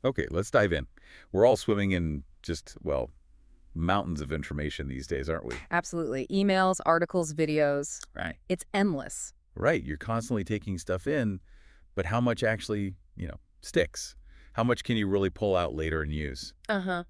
Okay, let's dive in. We're all swimming in just, well, mountains of information these days, aren't we? Absolutely. Emails, articles, videos. Right. It's endless. Right. You're constantly taking stuff in, but how much actually, sticks? How much can you really pull out later and use? Uh-huh.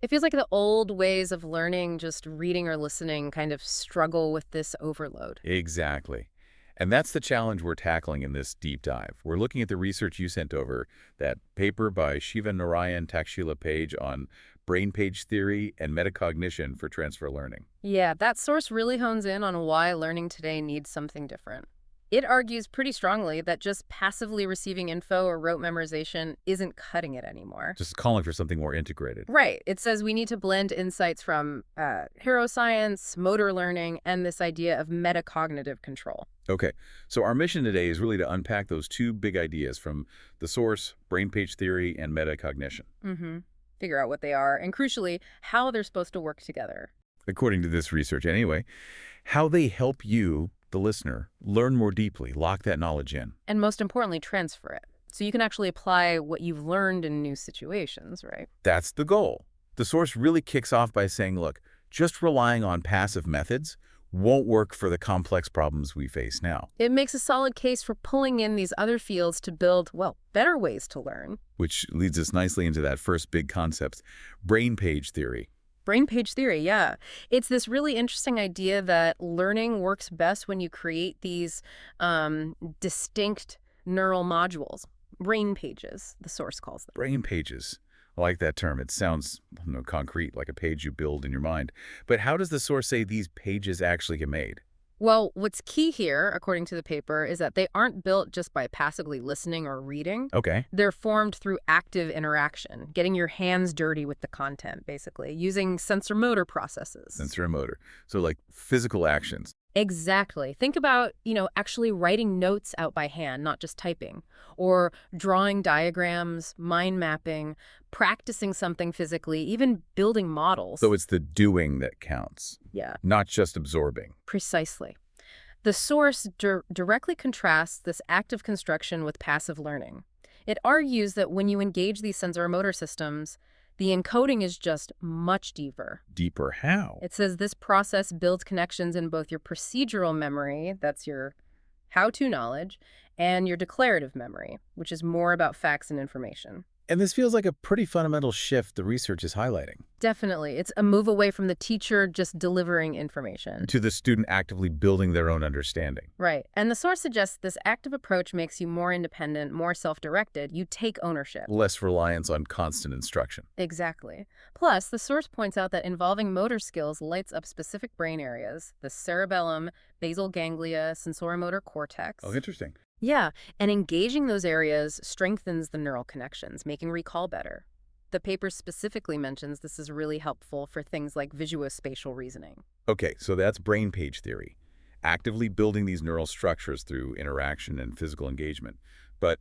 It feels like the old ways of learning, just reading or listening, kind of struggle with this overload. Exactly. And that's the challenge we're tackling in this deep dive. We're looking at the research you sent over, that paper by Shiva Narayan Takshila Page on Brainpage theory and metacognition for transfer learning. Yeah, that source really hones in on why learning today needs something different. It argues pretty strongly that just passively receiving info or rote memorization isn't cutting it anymore. Just calling for something more integrated. Right. It says we need to blend insights from neuroscience, motor learning, and this idea of metacognitive control. Okay, so our mission today is really to unpack those two big ideas from the source, Brainpage theory, and metacognition. Mm-hmm. Figure out what they are, and crucially, how they're supposed to work together. According to this research anyway, how they help you, the listener, learn more deeply, lock that knowledge in. And most importantly, transfer it. So you can actually apply what you've learned in new situations, right? That's the goal. The source really kicks off by saying, look, just relying on passive methods won't work for the complex problems we face now. It makes a solid case for pulling in these other fields to build, well, better ways to learn. Which leads us nicely into that first big concept, Brainpage theory. Brainpage theory, yeah. It's this really interesting idea that learning works best when you create these distinct neural modules. Brain pages, the source calls them. Brainpages. I like that term. It sounds concrete, like a page you build in your mind. But how does the source say these pages actually get made? Well, what's key here, according to the paper, is that they aren't built just by passively listening or reading. Okay. They're formed through active interaction, getting your hands dirty with the content, basically, using sensor motor processes. Sensor and motor. So like physical actions. Exactly. Think about, actually writing notes out by hand, not just typing, or drawing diagrams, mind mapping, practicing something physically, even building models. So it's the doing that counts, Yeah, not just absorbing. precisely. The source directly contrasts this active construction with passive learning. It argues that when you engage these sensor motor systems, the encoding is just much deeper. Deeper how? It says this process builds connections in both your procedural memory, that's your how-to knowledge, and your declarative memory, which is more about facts and information. And this feels like a pretty fundamental shift the research is highlighting. Definitely. It's a move away from the teacher just delivering information. To the student actively building their own understanding. Right. And the source suggests this active approach makes you more independent, more self-directed. You take ownership. Less reliance on constant instruction. Exactly. Plus, the source points out that involving motor skills lights up specific brain areas, the cerebellum, basal ganglia, sensorimotor cortex. Oh, interesting. Yeah, and engaging those areas strengthens the neural connections, making recall better. The paper specifically mentions this is really helpful for things like visuospatial reasoning. Okay, so that's brain page theory. Actively building these neural structures through interaction and physical engagement. But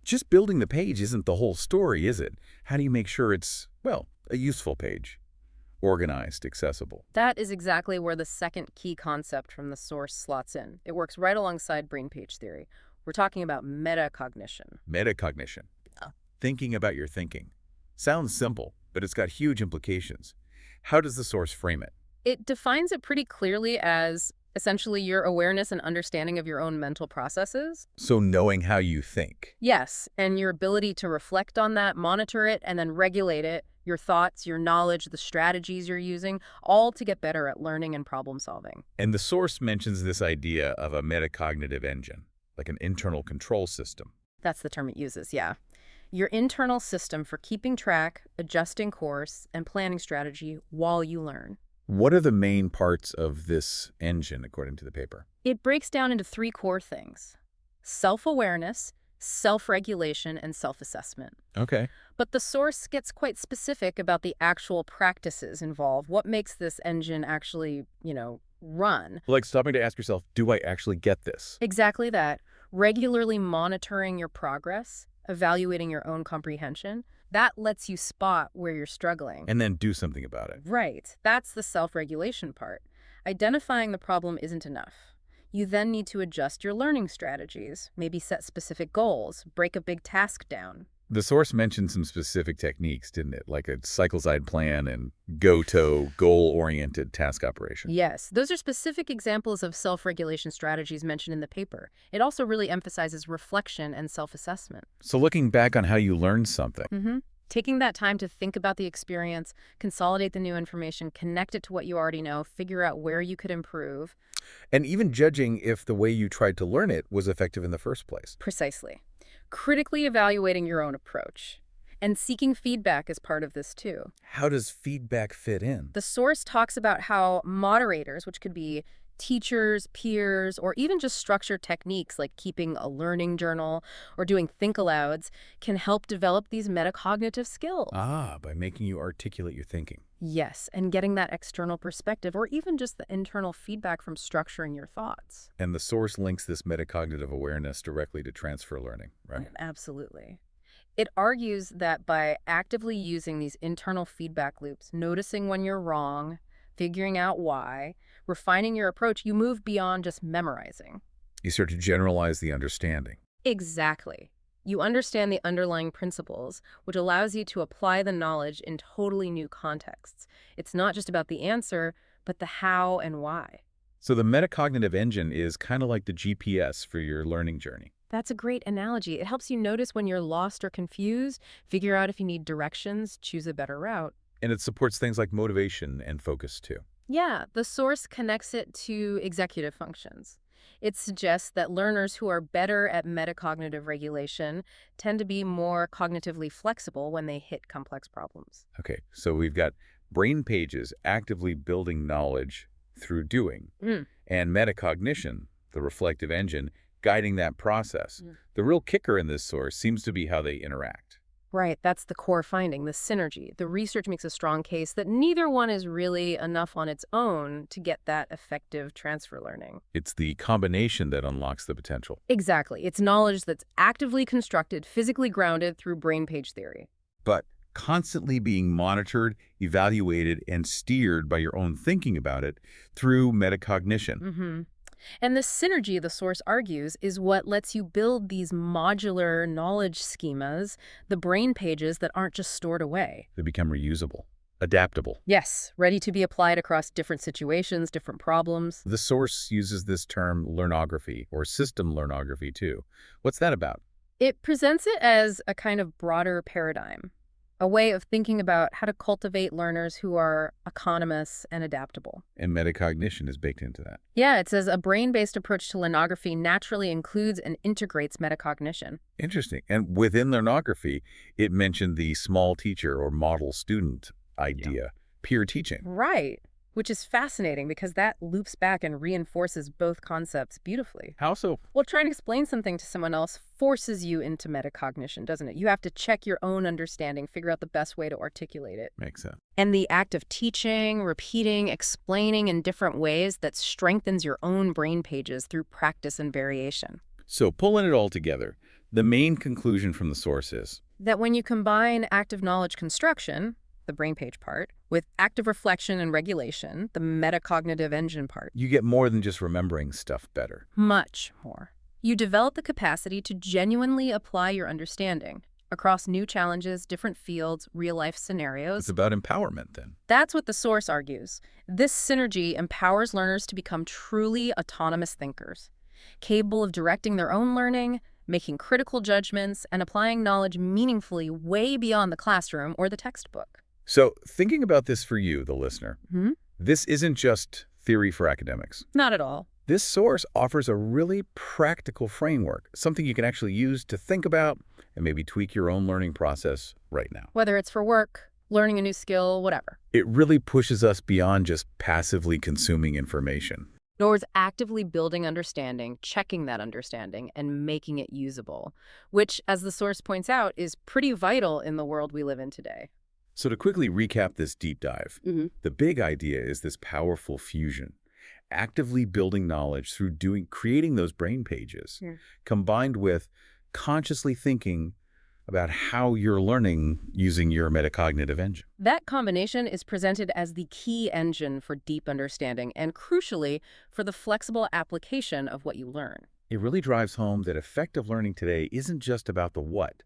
just building the page isn't the whole story, is it? How do you make sure it's, well, a useful page? Organized, accessible. That is exactly where the second key concept from the source slots in. It works right alongside brain page theory. We're talking about metacognition. Metacognition. Yeah. Thinking about your thinking. Sounds simple, but it's got huge implications. How does the source frame it? It defines it pretty clearly as essentially your awareness and understanding of your own mental processes. So knowing how you think. Yes, and your ability to reflect on that, monitor it, and then regulate it, your thoughts, your knowledge, the strategies you're using, all to get better at learning and problem solving. And the source mentions this idea of a metacognitive engine, like an internal control system. That's the term it uses, yeah. Your internal system for keeping track, adjusting course, and planning strategy while you learn. What are the main parts of this engine, according to the paper? It breaks down into three core things: self-awareness, self-regulation, and self-assessment. Okay. But the source gets quite specific about the actual practices involved. What makes this engine actually, run? Like stopping to ask yourself, do I actually get this? Exactly that. Regularly monitoring your progress, evaluating your own comprehension, that lets you spot where you're struggling. And then do something about it. Right. That's the self-regulation part. Identifying the problem isn't enough. You then need to adjust your learning strategies, maybe set specific goals, break a big task down. The source mentioned some specific techniques, didn't it? Like a cycle-side plan and GOTO, goal-oriented task operation. Yes, those are specific examples of self-regulation strategies mentioned in the paper. It also really emphasizes reflection and self-assessment. So looking back on how you learned something, Taking that time to think about the experience, consolidate the new information, connect it to what you already know, figure out where you could improve. and even judging if the way you tried to learn it was effective in the first place. Precisely. Critically evaluating your own approach. And seeking feedback is part of this too. How does feedback fit in? The source talks about how moderators, which could be teachers, peers, or even just structured techniques like keeping a learning journal or doing think alouds, can help develop these metacognitive skills. By making you articulate your thinking. Yes, and getting that external perspective or even just the internal feedback from structuring your thoughts. And the source links this metacognitive awareness directly to transfer learning, right? Absolutely. It argues that by actively using these internal feedback loops, noticing when you're wrong, figuring out why, refining your approach, you move beyond just memorizing. You start to generalize the understanding. Exactly. You understand the underlying principles, which allows you to apply the knowledge in totally new contexts. It's not just about the answer, but the how and why. So the metacognitive engine is kind of like the GPS for your learning journey. That's a great analogy. It helps you notice when you're lost or confused, figure out if you need directions, choose a better route. And it supports things like motivation and focus too. Yeah, the source connects it to executive functions. It suggests that learners who are better at metacognitive regulation tend to be more cognitively flexible when they hit complex problems. Okay, so we've got Brainpages actively building knowledge through doing, and metacognition, the reflective engine, guiding that process. The real kicker in this source seems to be how they interact. Right, that's the core finding, the synergy. The research makes a strong case that neither one is really enough on its own to get that effective transfer learning. It's the combination that unlocks the potential. Exactly. It's knowledge that's actively constructed, physically grounded through brainpage theory. But constantly being monitored, evaluated, and steered by your own thinking about it through metacognition. And the synergy, the source argues, is what lets you build these modular knowledge schemas, the brain pages that aren't just stored away. They become reusable, adaptable. Yes, ready to be applied across different situations, different problems. The source uses this term learnography or system learnography too. What's that about? It presents it as a kind of broader paradigm, a way of thinking about how to cultivate learners who are autonomous and adaptable. And metacognition is baked into that. Yeah, it says a brain-based approach to learnography naturally includes and integrates metacognition. Interesting. And within learnography, it mentioned the small teacher or model student idea, peer teaching. Right, which is fascinating because that loops back and reinforces both concepts beautifully. How so? Well, trying to explain something to someone else forces you into metacognition, doesn't it? You have to check your own understanding, figure out the best way to articulate it. Makes sense. And the act of teaching, repeating, explaining in different ways that strengthens your own brain pages through practice and variation. So pulling it all together, the main conclusion from the source is That when you combine active knowledge construction, the brain page part, with active reflection and regulation, the metacognitive engine part, you get more than just remembering stuff better. much more. You develop the capacity to genuinely apply your understanding across new challenges, different fields, real-life scenarios. It's about empowerment then. That's what the source argues. This synergy empowers learners to become truly autonomous thinkers, capable of directing their own learning, making critical judgments, and applying knowledge meaningfully way beyond the classroom or the textbook. So thinking about this for you, the listener, this isn't just theory for academics. Not at all. This source offers a really practical framework, something you can actually use to think about and maybe tweak your own learning process right now. Whether it's for work, learning a new skill, whatever. It really pushes us beyond just passively consuming information. Towards actively building understanding, checking that understanding, and making it usable, which, as the source points out, is pretty vital in the world we live in today. So to quickly recap this deep dive, the big idea is this powerful fusion, actively building knowledge through creating those brain pages, combined with consciously thinking about how you're learning using your metacognitive engine. That combination is presented as the key engine for deep understanding and, crucially, for the flexible application of what you learn. It really drives home that effective learning today isn't just about the what.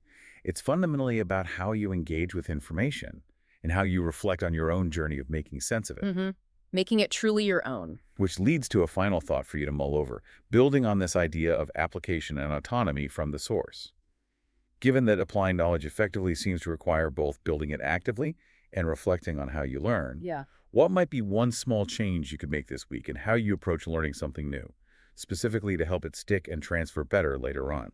It's fundamentally about how you engage with information and how you reflect on your own journey of making sense of it. Making it truly your own. Which leads to a final thought for you to mull over, building on this idea of application and autonomy from the source. Given that applying knowledge effectively seems to require both building it actively and reflecting on how you learn, Yeah. what might be one small change you could make this week in how you approach learning something new, specifically to help it stick and transfer better later on?